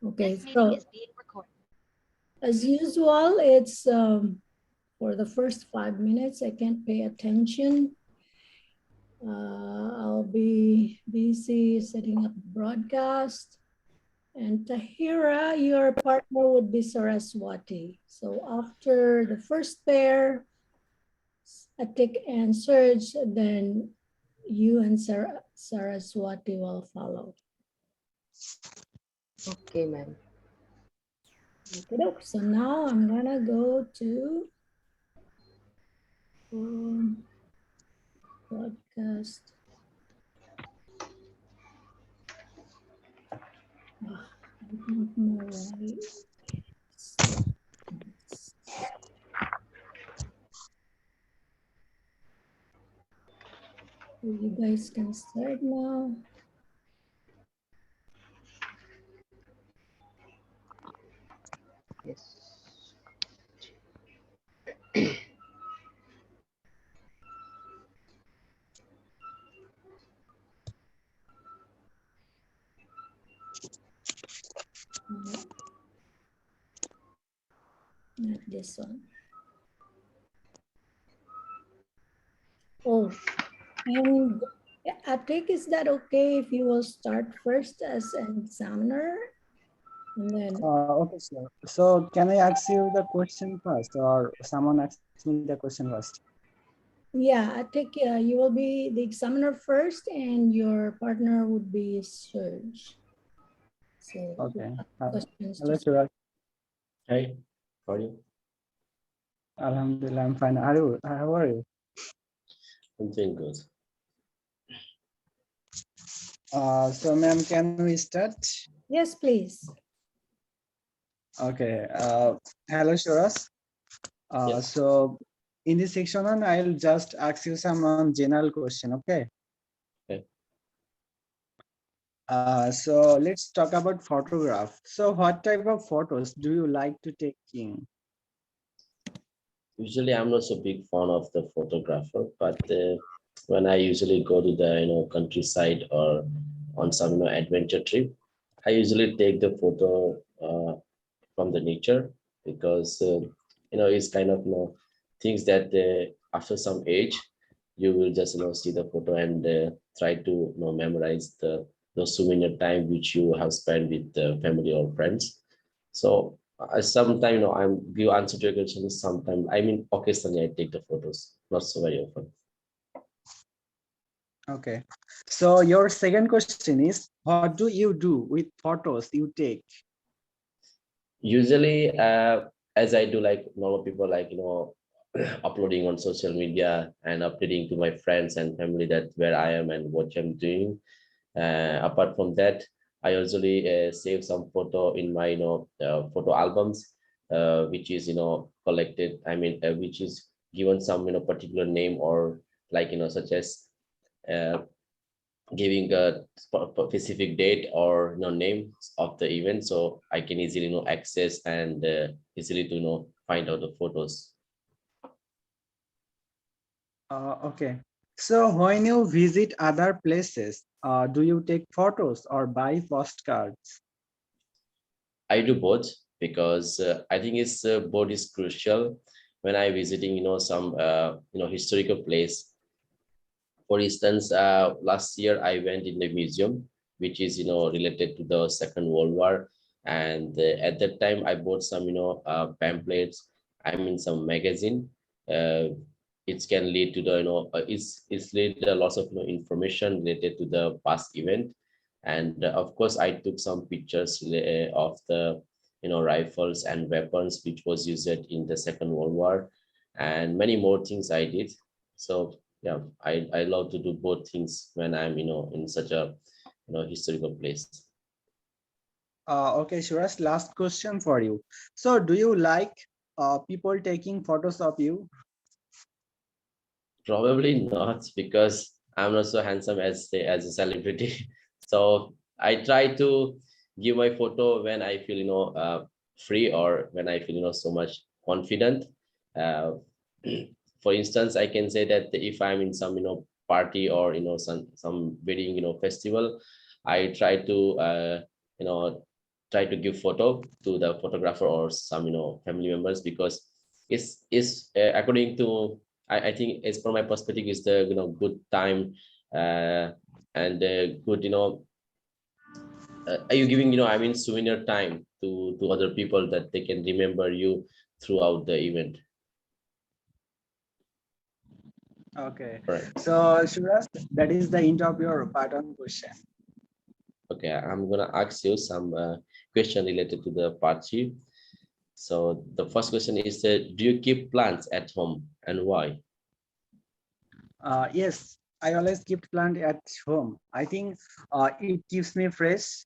Okay, so as usual, it's for the first 5 minutes, I can't pay attention. I'll be busy setting up the broadcast. And Tahera, your partner would be Saraswati. So after the first pair, Atik and Sooraj, then you and Saraswati will follow. Okay, ma'am. Okay, so now I'm gonna go to broadcast. I don't know why. You guys can start now. Yes. Not this one. Oh, and Atik, is that okay if you will start first as an examiner? And then, Okay, sir. So can I ask you the question first, or someone asks me the question first? yeah, Atik, you will be the examiner first, and your partner would be Serge. So, Okay. questions Hello, to Suraj. Hi, how are you? Alhamdulillah, I'm fine. Are you? How are you? I'm doing good. So, ma'am, can we start? Yes, please. Okay. Hello, Suraj. Yes. So in this section, I'll just ask you some general question. Okay. Okay. So let's talk about photograph. So what type of photos do you like to taking? Usually, I'm not so big fan of the photographer, but when I usually go to the countryside or on some adventure trip, I usually take the photo from the nature because it's kind of things that after some age you will just see the photo and try to memorize the souvenir time which you have spent with the family or friends. So sometimes I'm give answer to your question. Sometimes I mean occasionally I take the photos, not so very often. Okay. So your second question is, what do you do with photos you take? Usually, as I do, like normal people, like uploading on social media and updating to my friends and family that where I am and what I'm doing. Apart from that, I usually save some photo in my photo albums, which is collected. I mean, which is given some particular name or like such as uh, giving a specific date or name of the event, so I can easily access and easily to find out the photos. Okay. So when you visit other places, do you take photos or buy postcards? I do both because I think it's both is crucial when I visiting some historical place. For instance, last year I went in the museum, which is related to the Second World War, and at that time I bought some pamphlets. I mean some magazine. It can lead to the it's lead a lots of information related to the past event, and of course I took some pictures of the rifles and weapons which was used in the Second World War, and many more things I did. So yeah, I love to do both things when I'm in such a historical place. Okay, Suraj, last question for you. So do you like people taking photos of you? Probably not because I'm not so handsome as a celebrity. So I try to give my photo when I feel free or when I feel so much confident. uh, for instance, I can say that if I'm in some party or some wedding festival, I try to you know try to give photo to the photographer or some family members, because it's according to I think it's from my perspective is the good time, and good are you giving I mean souvenir time to other people that they can remember you throughout the event. Okay. Right. So Suraj, that is the end of your part one question. Okay, I'm gonna ask you some question related to the part two. So the first question is that do you keep plants at home and why? Yes, I always keep plant at home. I think it keeps me fresh.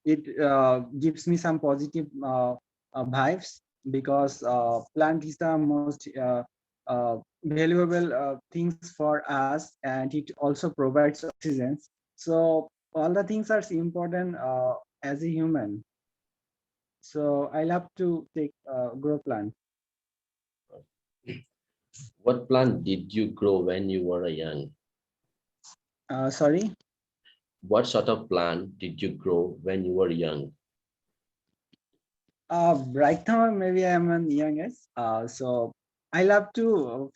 It gives me some positive vibes because plant is the most valuable things for us, and it also provides oxygen. So all the things are important as a human. So I love to take grow plant. What plant did you grow when you were young? Sorry. What sort of plant did you grow when you were young? Right now, maybe I'm an young age. So I love to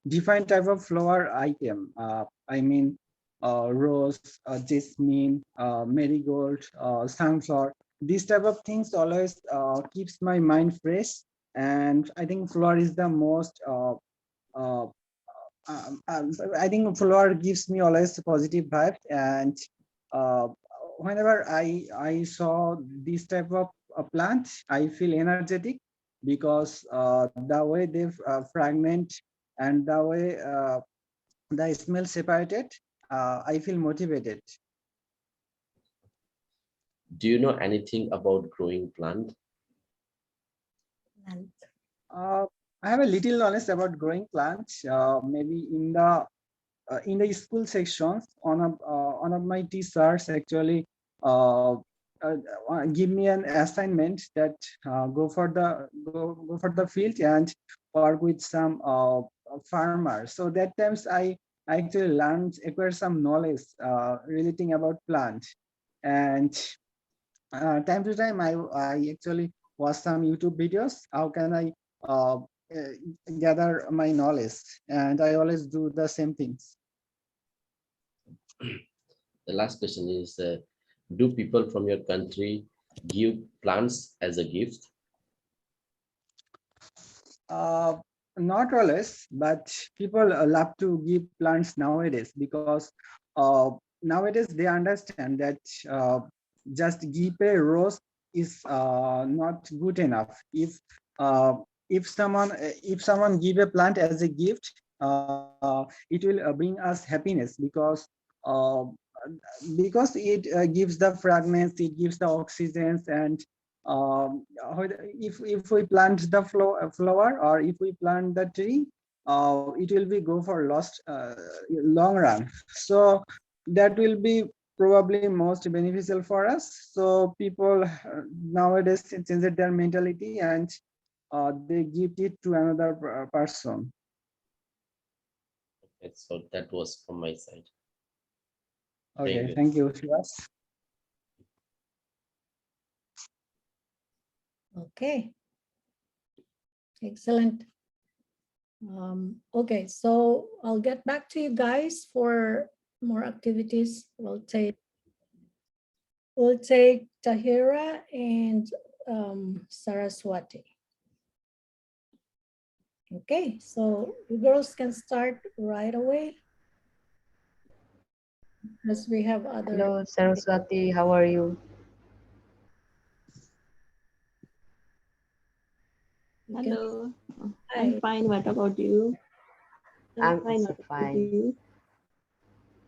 different type of flower item. I mean, rose, jasmine, marigold, sunflower. These type of things always keeps my mind fresh. And I think flower is the most. Uh, I think flower gives me always positive vibe, and uh, whenever I saw this type of plant, I feel energetic because the way they fragment and the way the smell separated, I feel motivated. Do you know anything about growing plant? And Uh, I have a little knowledge about growing plants. Maybe in the school sections, one of my teachers actually uh, give me an assignment that go for the field and work with some farmers. So that times I actually learned acquire some knowledge relating about plant, and time to time I actually watch some YouTube videos. How can I gather my knowledge? And I always do the same things. The last question is do people from your country give plants as a gift? Uh, Not always, but people love to give plants nowadays because uh, nowadays they understand that uh, just give a rose is not good enough. Uh, if someone give a plant as a gift, it will bring us happiness uh, because it gives the fragrance, it gives the oxygen, and if we plant the flower or if we plant the tree, it will be go for lost long run. So that will be probably most beneficial for us. So people nowadays change their mentality and they give it to another person. Okay, so that was from my side. Thank Okay, you. thank you, Shiraz. okay, excellent. Okay, so I'll get back to you guys for more activities. We'll take Tahera and Saraswati. Okay, so you girls can start right away because we have other. Hello, Saraswati. How are you? You can, Hello, I'm hi. fine. What about you? I'm I'm fine. also What about fine. you?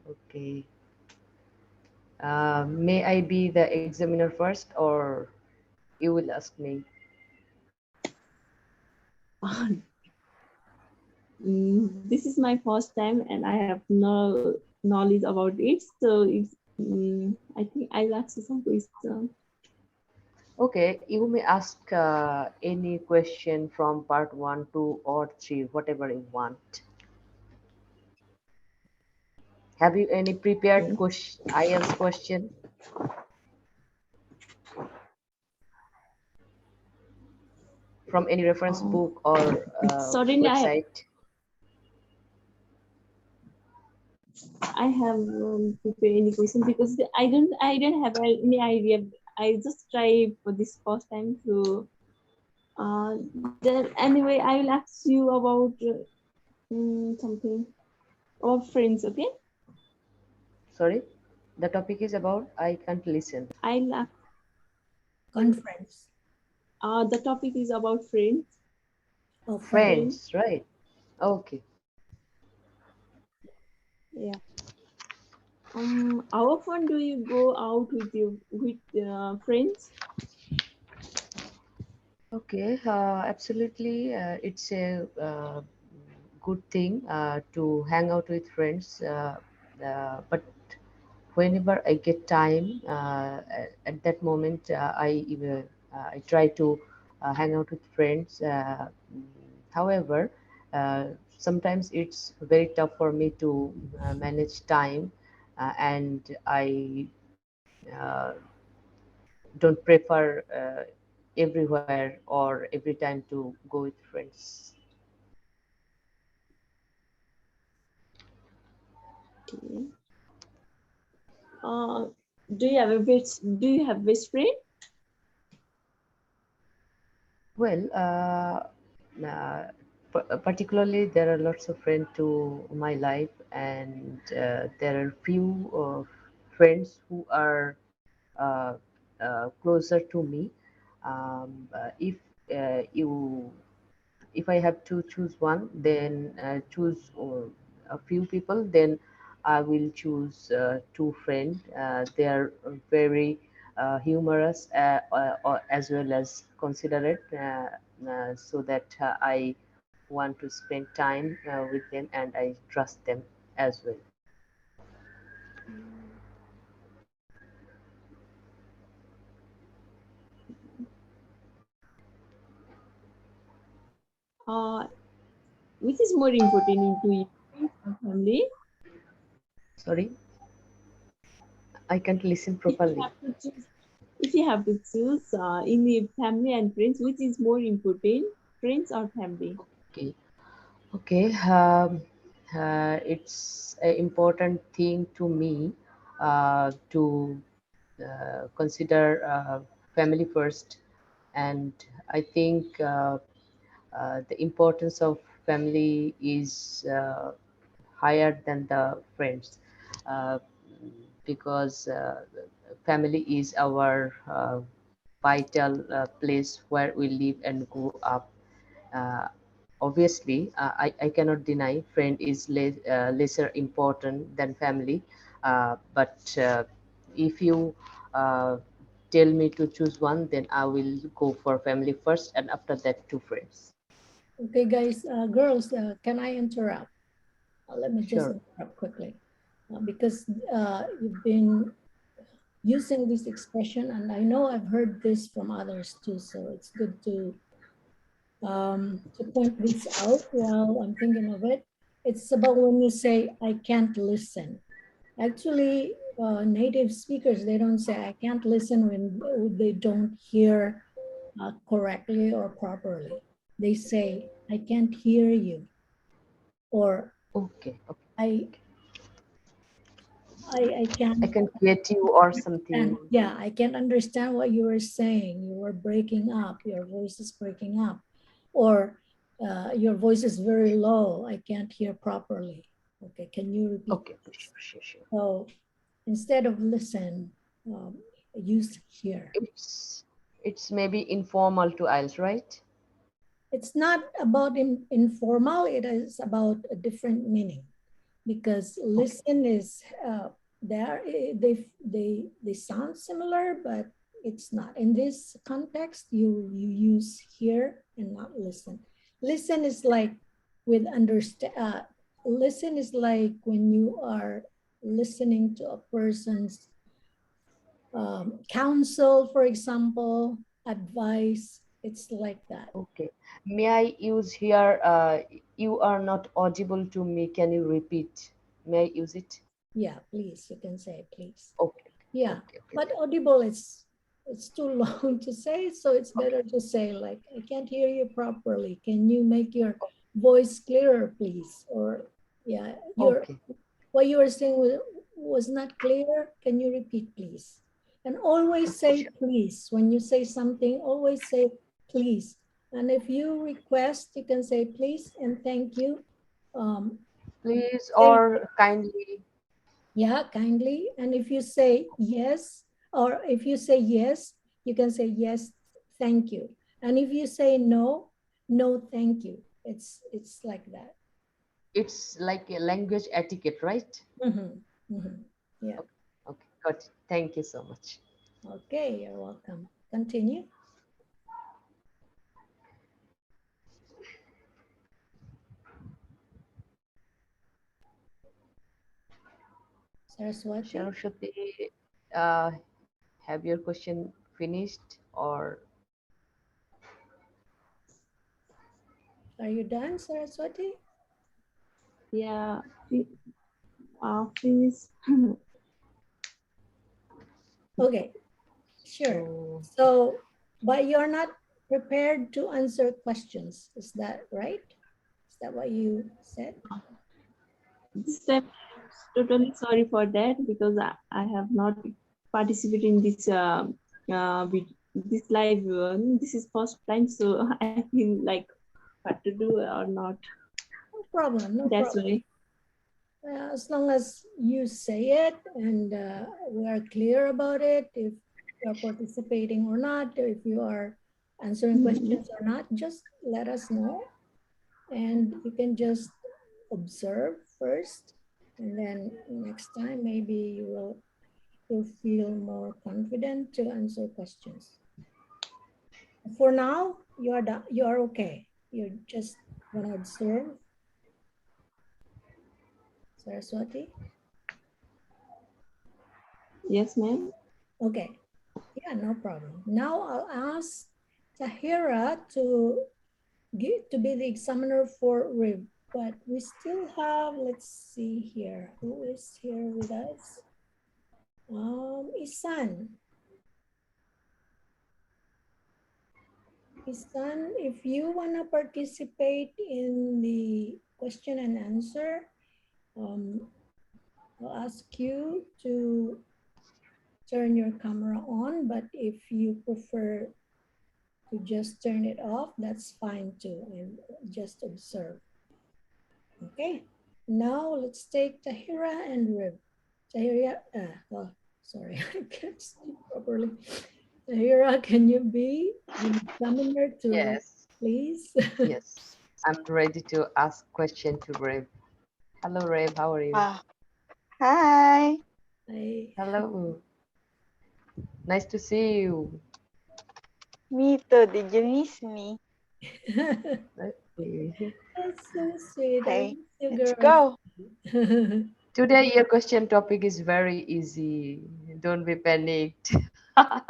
Okay. May I be the examiner first, or you will ask me? This is my first time, and I have no knowledge about it. So it's, I think I'll ask you some questions. Okay, you may ask any question from part 1, 2, or 3, whatever you want. Have you any prepared Okay. question, IELTS question? from any reference Oh, book or sorry, website? I have prepared any question because I don't have any idea. I just try for this first time. So then anyway, I will ask you about something about friends. Okay, Sorry, the topic is about I can't listen. I'll ask. Conference. The topic is about friends. Oh, friend. Friends. Friends, right? Okay. Yeah. How often do you go out with friends? Okay, absolutely. It's a good thing to hang out with friends. But whenever I get time, at that moment, I try to hang out with friends. However, uh, sometimes it's very tough for me to manage time, and I uh, don't prefer everywhere or every time to go with friends. Okay. Uh, do you have best friend? Well, particularly there are lots of friends to my life, and there are few friends who are uh, closer to me. If you if I have to choose one, then choose a few people, then I will choose two friends. They are very humorous as well as considerate, so that I want to spend time with them and I trust them as well. Uh, which is more important into you, friends or family? Sorry, I can't listen If you properly. have to choose, if you have to choose in the family and friends, which is more important, friends or family? Okay, okay. It's an important thing to me to consider family first, and I think the importance of family is higher than the friends, uh, because family is our vital place where we live and grow up. uh, Obviously, I cannot deny friend is lesser important than family, but if you uh, tell me to choose one, then I will go for family first and after that two friends. Okay, guys, girls, can I interrupt? Let me just Sure. interrupt quickly because you've been using this expression, and I know I've heard this from others too, so it's good to point this out while I'm thinking of it. It's about when you say, I can't listen. Actually, native speakers, they don't say, I can't listen when they don't hear correctly or properly. They say, I can't hear you, or Okay, okay. I, I I can't can get you or something. understand. Yeah, I can't understand what you were saying. You were breaking up. Your voice is breaking up, or your voice is very low. I can't hear properly. Okay, can you repeat, Okay, please? sure, sure, sure. So instead of listen, use hear. It's maybe informal to IELTS, right? It's not about informal. It is about a different meaning, because Okay, listen is they sound similar, but it's not. In this context, you use hear and not listen. Listen is like with understand. Listen is like when you are listening to a person's counsel, for example, advice. It's like that. okay. May I use here, you are not audible to me. Can you repeat? May I use it? Yeah, please. You can say please. Okay, Yeah, okay, okay. but audible is. it's too long to say, so it's better to say like, I can't hear you properly. Can you make your voice clearer, please? Or yeah, Okay. what you were saying was not clear. Can you repeat, please? And always say please. When you say something, always say please. And if you request, you can say please and thank you. Um, Please say or kindly. yeah, kindly. And if you say yes, or if you say yes, you can say yes, thank you. And if you say no, no, thank you. It's like that. It's like a language etiquette, right? Yeah. Okay, okay, got it. Thank you so much. Okay, you're welcome. Continue. Saraswati, Saraswati, uh, have your question finished or are you done, Saraswati? Yeah. Finish. Okay, sure. so? So, but you're not prepared to answer questions. Is that right? Is that what you said? This time, totally sorry for that because I have not participated in this this live one. This is first time, so I feel like what to do or not. No problem, no That's problem. why. As long as you say it and we are clear about it, if you're participating or not, or if you are answering questions or not, just let us know. And you can just observe first. And then next time, maybe you'll feel more confident to answer questions. For now, you are done. You are okay. You're just gonna observe. Saraswati. Yes, ma'am. Okay. Yeah, no problem. Now I'll ask Tahera to be the examiner for RIB, but we still have, let's see here, who is here with us? Isan. Isan, if you wanna participate in the question and answer, I'll ask you to turn your camera on, but if you prefer to just turn it off, that's fine too, and just observe. Okay, now let's take Tahira and Rib. Tahira, oh, sorry, I can't speak properly. Tahira, can you be the examiner to Rib, Yes, please? yes. I'm ready to ask question to Rev. Hello, Rev. How are you? Hi. I, Hello. Nice to see you. Me too. Did you miss me? Okay. That's so sweet. I Hey, miss you, let's girl. go. Today your question topic is very easy. Don't be panicked. All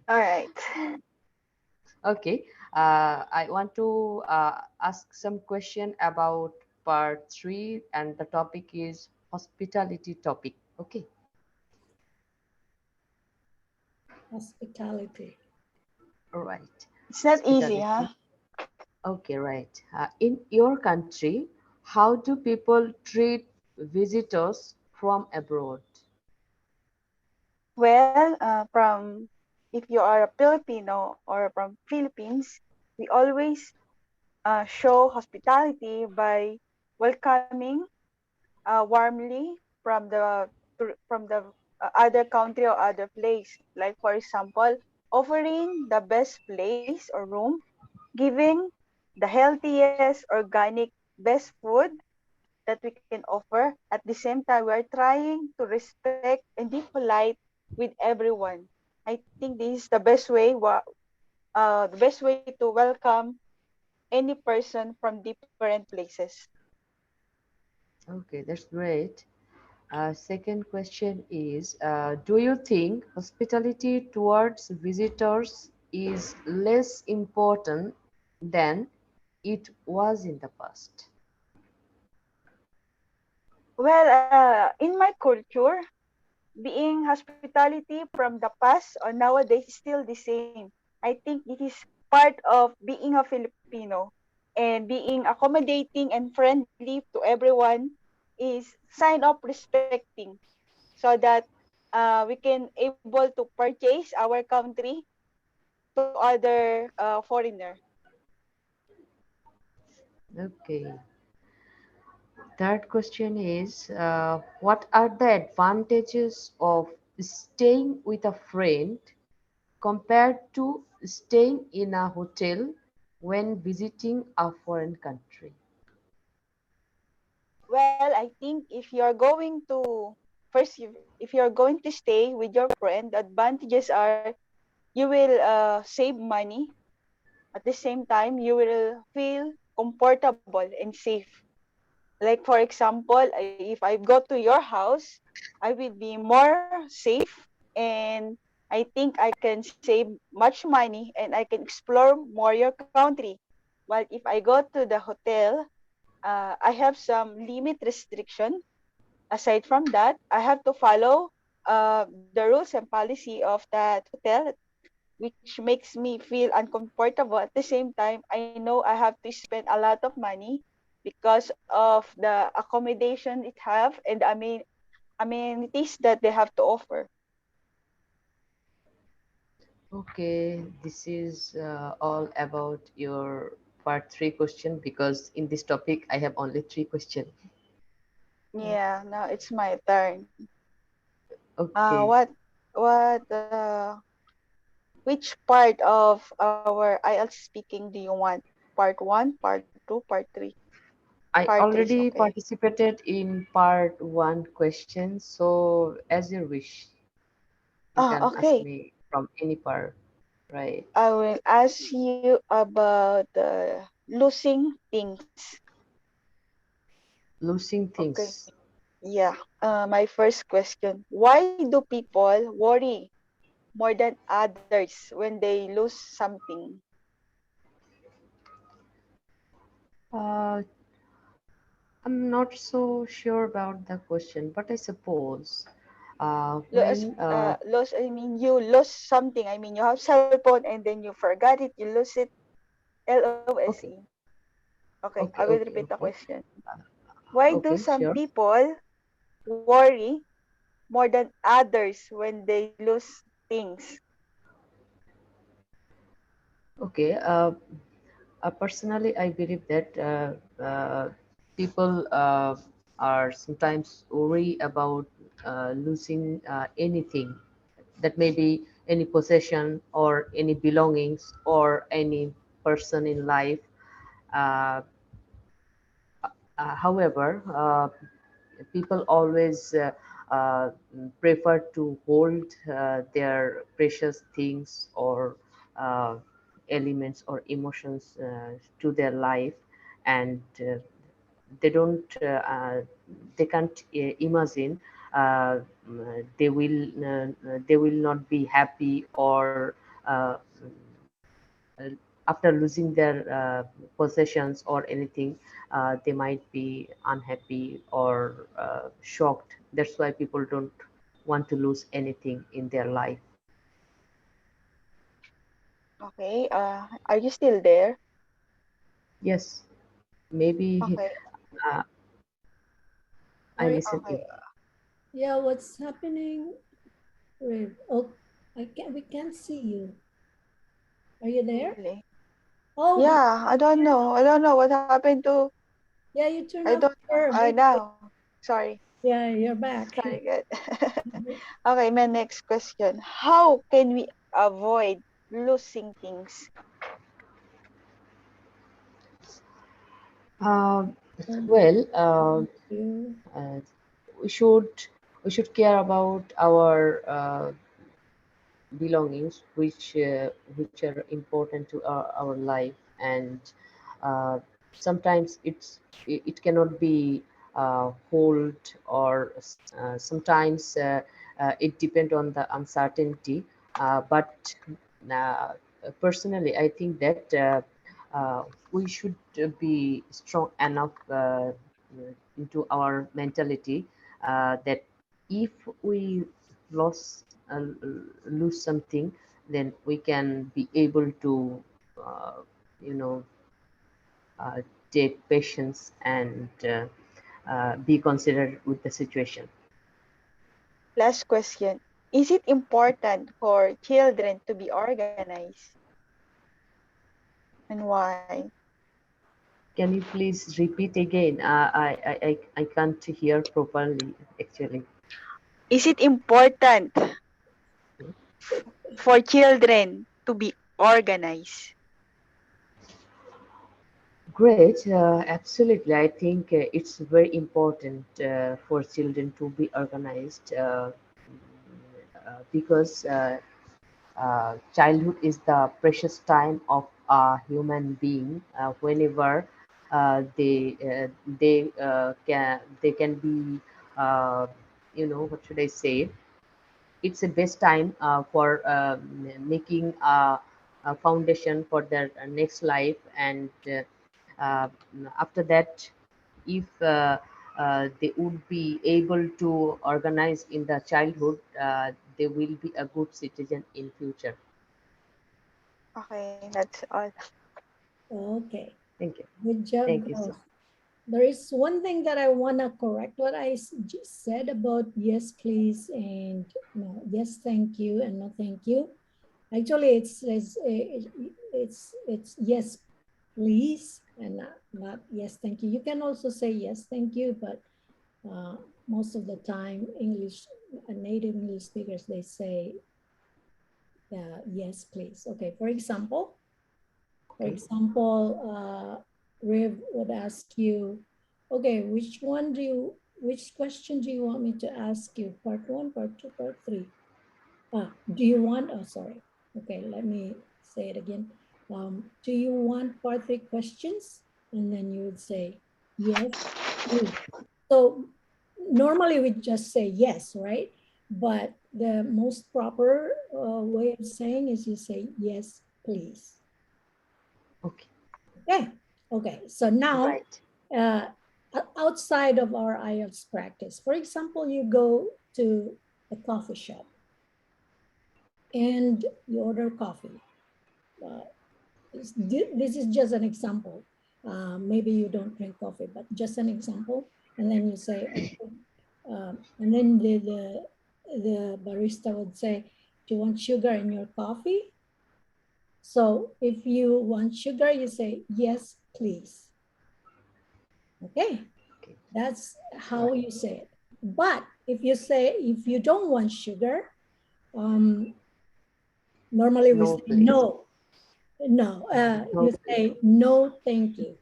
right. Okay. I want to ask some question about part 3 and the topic is hospitality topic. Okay. Hospitality. All right. It's not easy, huh? Hospitality. Okay, right. In your country, how do people treat visitors from abroad? Well, if you are a Filipino or from Philippines, we always show hospitality by welcoming warmly from the other country or other place. Like for example, offering the best place or room, giving the healthiest organic best food that we can offer. At the same time, we are trying to respect and be polite with everyone. I think this is the best way to welcome any person from different places. Okay, that's great. Second question is, do you think hospitality towards visitors is less important than it was in the past? Well, in my culture, being hospitality from the past or nowadays is still the same. I think it is part of being a Filipino, and being accommodating and friendly to everyone is sign of respecting, so that we can able to purchase our country to other foreigner. Okay. Third question is, what are the advantages of staying with a friend compared to staying in a hotel when visiting a foreign country? Well, I think if you're going to first, if you're going to stay with your friend, the advantages are you will save money. At the same time, you will feel comfortable and safe. Like for example, if I go to your house, I will be more safe, and I think I can save much money and I can explore more your country. But if I go to the hotel, I have some limit restriction. Aside from that, I have to follow the rules and policy of that hotel, which makes me feel uncomfortable. At the same time, I know I have to spend a lot of money because of the accommodation it have and the amenities that they have to offer. Okay, this is all about your part three question because in this topic I have only three questions. Yeah. Yeah, now it's my turn. Uh, Okay, what what which part of our IELTS speaking do you want? Part one, part two, part three? I Part three is already okay. participated in part one question, so as you wish, you Oh, can ask okay. me from any part, right? I will ask you about losing things. Losing Okay. things. Yeah. My first question. Why do people worry more than others when they lose something? Uh, I'm not so sure about the question, but I suppose Lose, when lose, I mean, you lose something. I mean, you have cell phone and then you forgot it, you lose it. LOSE. okay, Okay, I okay, will okay, repeat the okay, question. Why do okay, some sure. people worry more than others when they lose things? Okay. Personally, I believe that people are sometimes worry about losing anything that may be any possession or any belongings or any person in life. Uh, however, people always uh, prefer to hold their precious things or uh, elements or emotions to their life, and they can't imagine they will not be happy or uh, uh, after losing their possessions or anything, they might be unhappy or shocked. That's why people don't want to lose anything in their life. Okay, are you still there? Yes, maybe Okay, uh, I Sorry. listen okay, in. Yeah, what's happening? With, oh, we can't see you. Are you there? really. Oh, Yeah, I don't know. I don't know what happened to. yeah, you I turn don't off know. your I video. now. Sorry. Yeah, you're back. Sorry, good. Okay, my next question. How can we avoid losing things? Uh, Um, well, you. uh, we should we should care about our belongings which are important to our life, and uh, sometimes it cannot be hold, or sometimes it depend on the uncertainty, but uh, personally I think that uh, we should be strong enough into our mentality that if we lost lose something, then we can be able to uh, you know uh, take patience and be considered with the situation. Last question. Is it important for children to be organized? And why? Can you please repeat again? I can't hear properly actually. Is it important for children to be organized? Great, absolutely. I think it's very important for children to be organized because childhood is the precious time of a human being. Whenever they can be what should I say? It's the best time for making a foundation for their next life, and uh, after that, if they would be able to organize in the childhood, they will be a good citizen in future. Okay, that's all. Okay, Thank you. good job, Thank you so girls. There is one thing that I want to correct what I just said about yes, please, and no, yes, thank you, and no, thank you. Actually, it's yes, please, and not yes, thank you. You can also say yes, thank you, but uh, most of the time, English native English speakers they say yes, please. Okay, for okay. example, Riv would ask you, okay, which question do you want me to ask you? Part one, part two, part three. Do you want, oh, sorry. Okay, let me say it again. Do you want part three questions? And then you would say, yes, please. So normally we just say yes, right? But the most proper way of saying is you say, yes, please. Okay. Okay. Okay. So now, Right. uh, outside of our IELTS practice, for example, you go to a coffee shop and you order coffee. Uh, this is just an example. Maybe you don't drink coffee, but just an example. And then you say, okay. And then the barista would say, do you want sugar in your coffee? So if you want sugar, you say, yes, please. Okay. Okay. That's how Right. you say it. But if you don't want sugar, um, normally we No, say please. no. No, No, you please. say no, thank you.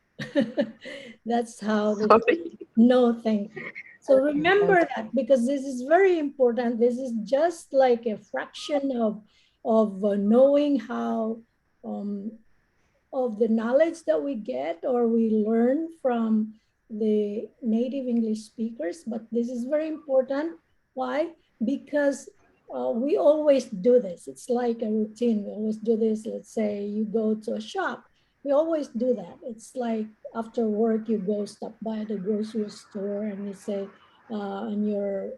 That's how they say Sorry. no, thank you. So remember Okay. that because this is very important. This is just like a fraction of knowing how um, of the knowledge that we get or we learn from the native English speakers, but this is very important. Why? Because we always do this. It's like a routine. We always do this. Let's say you go to a shop. We always do that. It's like after work, you go stop by the grocery store and you say, and your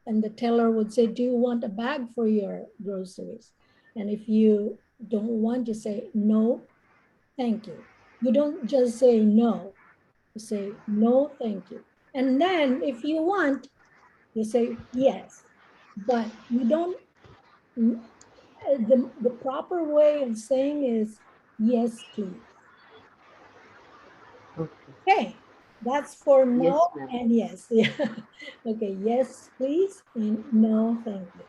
and the teller would say, do you want a bag for your groceries? And if you don't want, you say, no, thank you. You don't just say no, you say, no, thank you. And then if you want, you say, yes. But you don't, the proper way of saying is, yes, please. Okay. Okay, that's for no Yes, ma'am. and yes. Yeah. Okay, yes, please, and no, thank you.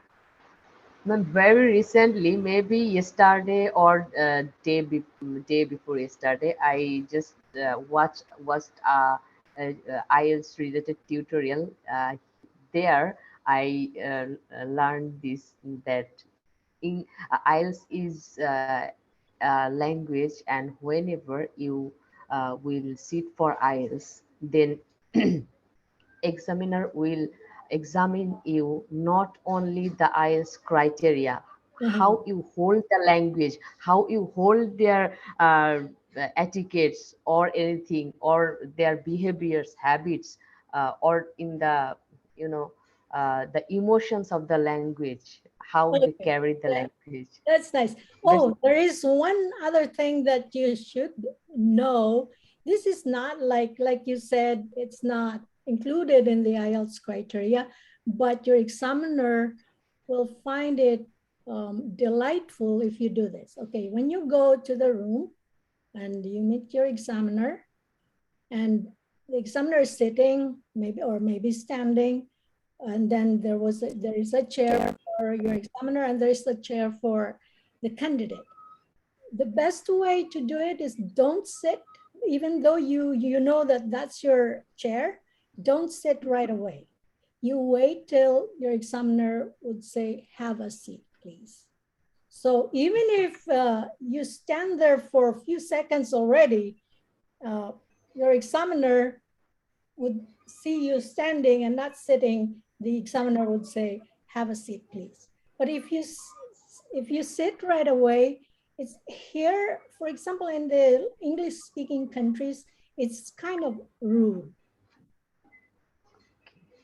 Ma'am, very recently, maybe yesterday or day before yesterday, I just watched IELTS related tutorial. There, I learned this that in IELTS is language, and whenever you will sit for IELTS, then examiner will examine you not only the IELTS criteria, Uh-huh. how you hold the language, how you hold their etiquettes or anything, or their behaviors, habits, or in the, you know, the emotions of the language, how they Okay. carry the language. That's nice. Bas- Oh, there is one other thing that you should know. This is not like you said, it's not included in the IELTS criteria, but your examiner will find it delightful if you do this. Okay, when you go to the room and you meet your examiner, and the examiner is sitting, maybe standing, and then there is a chair for your examiner and there is a chair for the candidate. The best way to do it is don't sit, even though you know that that's your chair, don't sit right away. You wait till your examiner would say, have a seat, please. So even if you stand there for a few seconds already, uh, your examiner would see you standing and not sitting, the examiner would say, have a seat, please. But if you sit right away, it's here, for example, in the English speaking countries, it's kind of rude.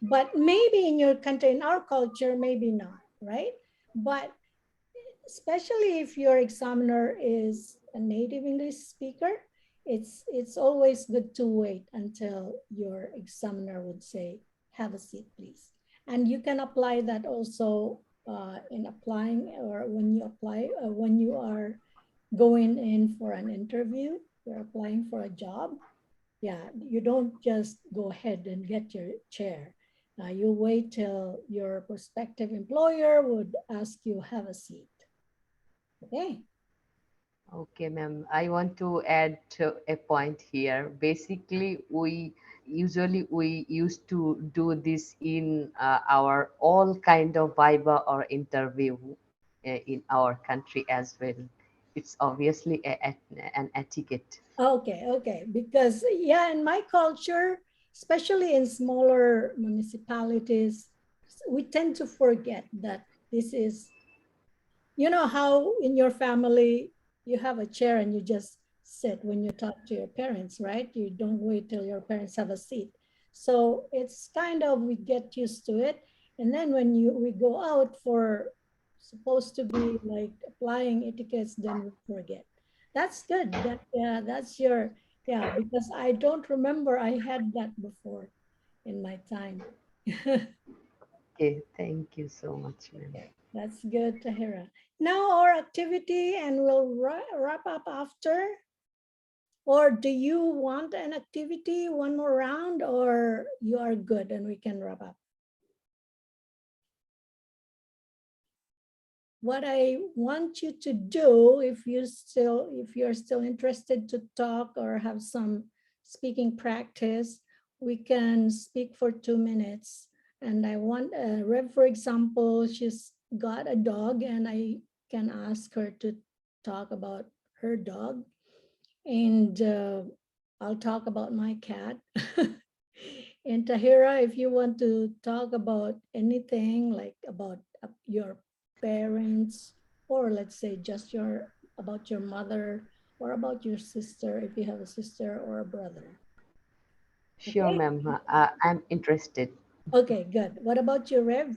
But maybe in your country, in our culture, maybe not, right? But especially if your examiner is a native English speaker, it's always good to wait until your examiner would say, have a seat, please. And you can apply that also in applying, or when you apply, when you are going in for an interview, you're applying for a job. Yeah, you don't just go ahead and get your chair. You wait till your prospective employer would ask you, have a seat. Okay. Okay, ma'am. I want to add a point here. Basically, we used to do this in our all kind of viva or interview in our country as well. It's obviously an etiquette. Okay, okay. Because yeah, in my culture, especially in smaller municipalities, we tend to forget that this is, you know how in your family you have a chair and you just sit when you talk to your parents, right? You don't wait till your parents have a seat. So it's kind of, we get used to it. And then when we go out for supposed to be like applying etiquettes, then we forget. That's good. That's your, yeah, because I don't remember I had that before in my time. Okay, thank you so much, ma'am. That's good, Tahera. Now our activity, and we'll wrap up after. Or do you want an activity, one more round, or you are good and we can wrap up? What I want you to do, if you're still interested to talk or have some speaking practice, we can speak for 2 minutes. And I want Rev, for example, she's got a dog, and I can ask her to talk about her dog. And I'll talk about my cat. And Tahera, if you want to talk about anything, like about your parents, or let's say just about your mother, or about your sister, if you have a sister or a brother. Sure, Okay, ma'am. I'm interested. okay, good. What about you, Rev?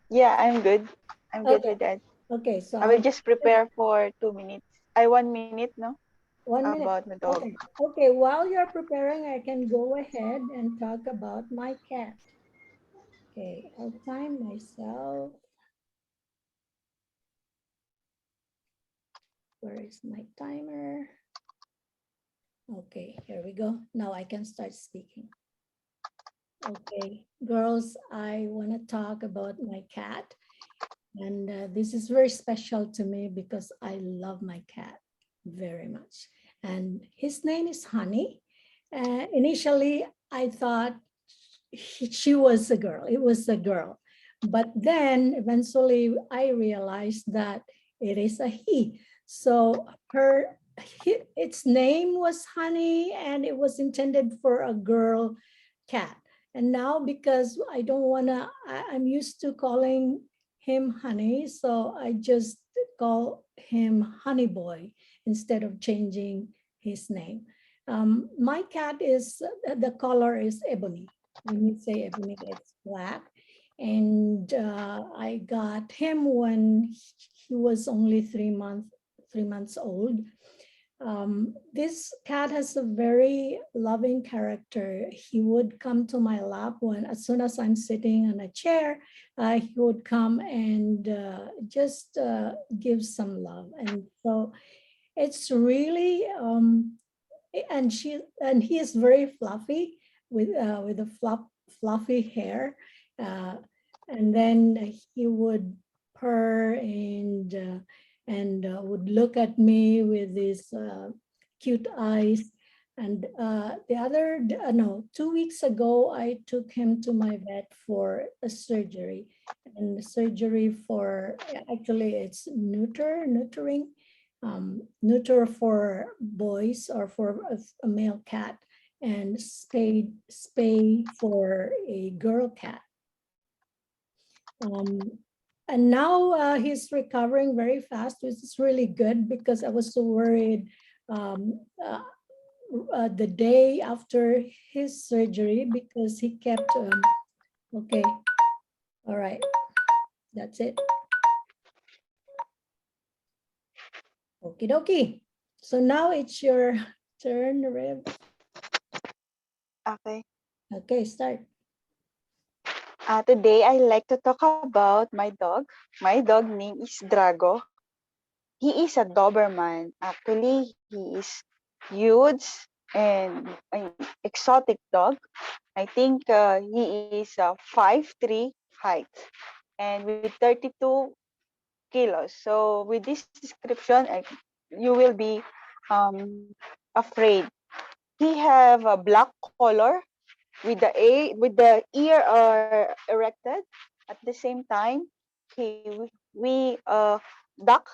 Yeah, I'm good. I'm good Okay, with that. okay, so I will just prepare for 2 minutes. 1 minute, no? 1 minute. About my dog. Okay, okay, while you're preparing, I can go ahead and talk about my cat. Okay, I'll time myself. Where is my timer? Okay, here we go. Now I can start speaking. Okay, girls, I want to talk about my cat. And this is very special to me because I love my cat very much. And his name is Honey. Initially, I thought she was a girl. It was a girl. But then eventually I realized that it is a he. So its name was Honey, and it was intended for a girl cat. And now, because I don't wanna, I'm used to calling him Honey, so I just call him Honey Boy instead of changing his name. My cat is, the color is ebony. when you say ebony, it's black. And I got him when he was only 3 months old. This cat has a very loving character. He would come to my lap when, as soon as I'm sitting on a chair, he would come and just give some love. And so it's really, and he is very fluffy with a fluffy hair, uh, and then he would purr and would look at me with his cute eyes. And the other, no, 2 weeks ago, I took him to my vet for a surgery, and surgery for, actually it's neutering, neuter for boys or for a male cat, and spay for a girl cat. And now he's recovering very fast, which is really good because I was so worried the day after his surgery, because he kept, okay, all right, that's it. Okie dokie. So now it's your turn, Rib. Okay. Okay, start. Today I like to talk about my dog. My dog name is Drago. He is a Doberman. Actually, he is huge and an exotic dog. I think he is 5'3" height and with 32 kilos. So with this description, you will be afraid. He have a black color with the ear are erected. At the same time, he we duck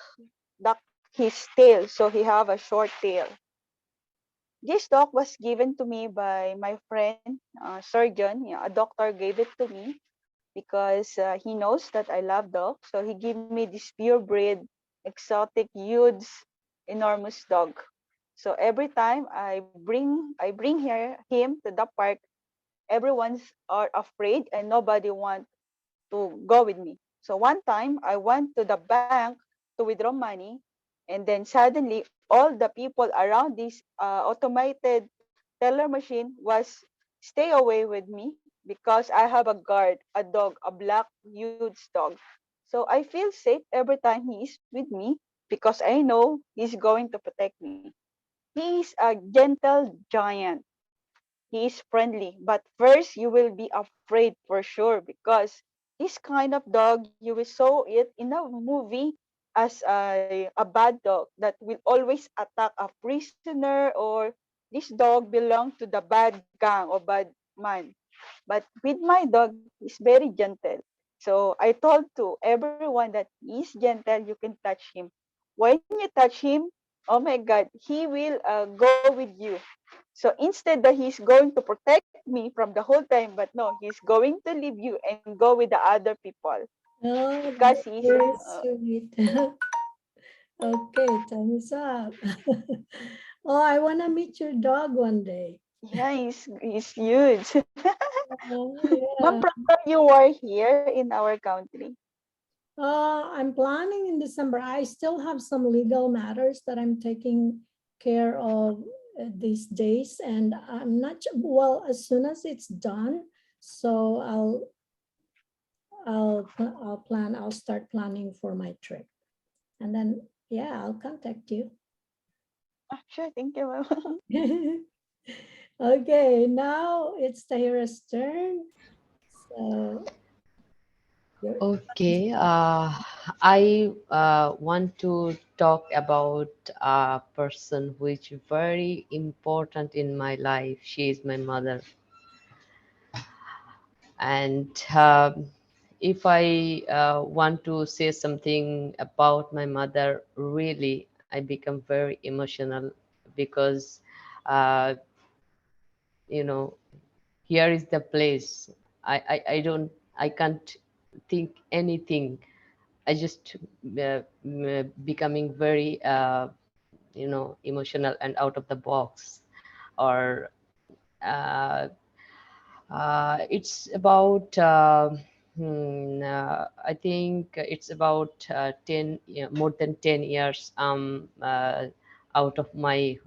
duck his tail, so he have a short tail. This dog was given to me by my friend, surgeon. Yeah, a doctor gave it to me because he knows that I love dogs. So he gave me this purebred, exotic, huge, enormous dog. So every time I bring him to the park, everyone's are afraid and nobody want to go with me. So one time I went to the bank to withdraw money, and then suddenly all the people around this automated teller machine was stay away with me because I have a guard, a dog, a black huge dog. So I feel safe every time he is with me because I know he's going to protect me. He is a gentle giant. He is friendly, but first you will be afraid for sure because this kind of dog you will saw it in a movie as a bad dog that will always attack a prisoner, or this dog belong to the bad gang or bad man. But with my dog, he's very gentle. So I told to everyone that he's gentle, you can touch him. When you touch him, oh my God, he will go with you. So instead that he's going to protect me from the whole time, but no, he's going to leave you and go with the other people Oh, because that's he's very sweet. Okay, time is up. Oh, I want to meet your dog one day. yeah, he's huge. Oh, Ma'am, yeah. proper you are here in our country. I'm planning in December. I still have some legal matters that I'm taking care of these days, and I'm not well, as soon as it's done. So I'll start planning for my trip, and then yeah, I'll contact you. Sure, thank you, ma'am. Okay, now it's Tahira's turn. So Okay, I want to talk about a person which is very important in my life. She is my mother, and if I want to say something about my mother, really, I become very emotional because, uh, here is the place. I don't, I can't think anything. I just becoming very, emotional and out of the box, or uh, It's about I think it's about 10 more than 10 years out of my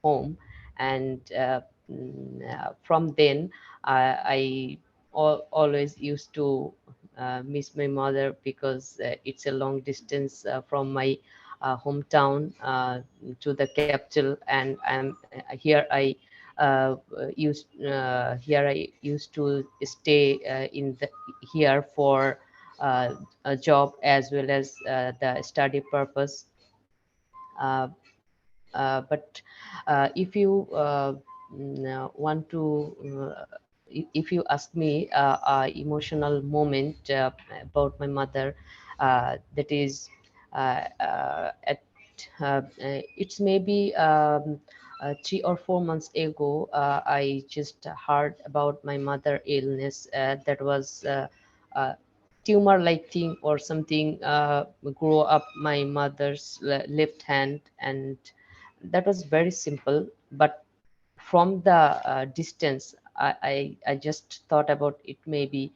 home, and from then I always used to miss my mother, because it's a long distance from my hometown to the capital, and here I used to stay in the here for a job as well as the study purpose. Uh, but if you want to if you ask me emotional moment about my mother, that is at it's maybe 3 or 4 months ago, I just heard about my mother illness. That was tumor like thing or something grow up my mother's left hand, and that was very simple. But from the distance, I just thought about it, maybe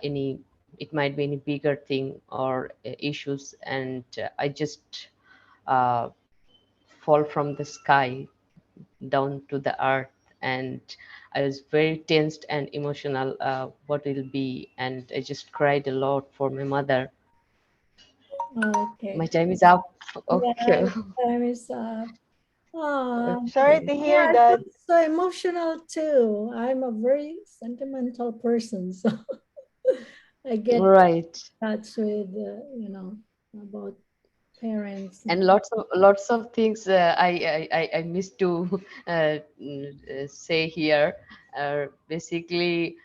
any it might be any bigger thing or issues, and I just uh, fall from the sky down to the earth, and I was very tensed and emotional, what will be, and I just cried a lot for my mother. My Okay. time is up. Yeah, Okay. time is up. Sorry Okay. to Yeah, hear I that. feel so emotional too. I'm a very sentimental person, so I get Right. touch with, about parents. And lots of things I miss to say here. Basically,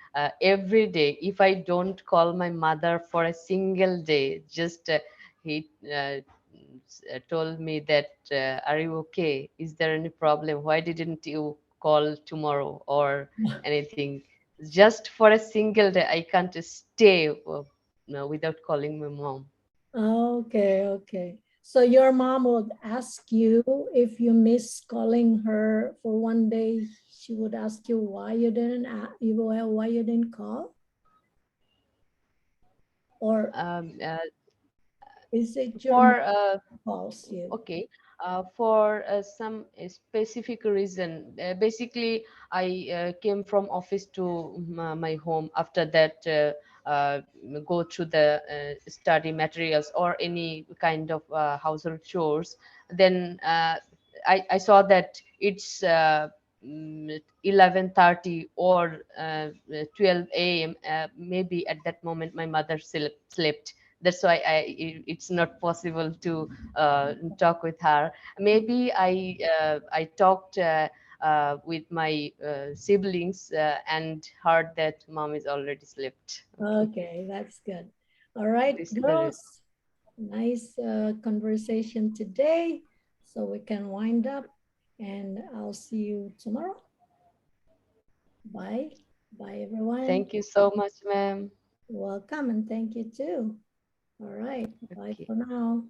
every day, if I don't call my mother for a single day, just he told me that, "Are you okay? Is there any problem? Why didn't you call tomorrow or anything?" Just for a single day, I can't stay no, without calling my mom. Okay, okay. So your mom would ask you if you miss calling her for one day. She would ask you why you didn't why you didn't call, or Um, uh, is it your mom for calls you? Okay, for some specific reason. Basically, I came from office to my home. After that, uh, go through the study materials or any kind of household chores. Then I saw that it's 11:30 or 12 a.m. Maybe at that moment my mother slept. That's why it's not possible to talk with her. Maybe I talked with my siblings and heard that mom is already slept. Okay, Okay, that's good. All right, this is the reason. girls, nice conversation today. So we can wind up, and I'll see you tomorrow. Bye. Bye, everyone. Thank you so much, ma'am. Welcome, and thank you too. All right, bye Okay. for now.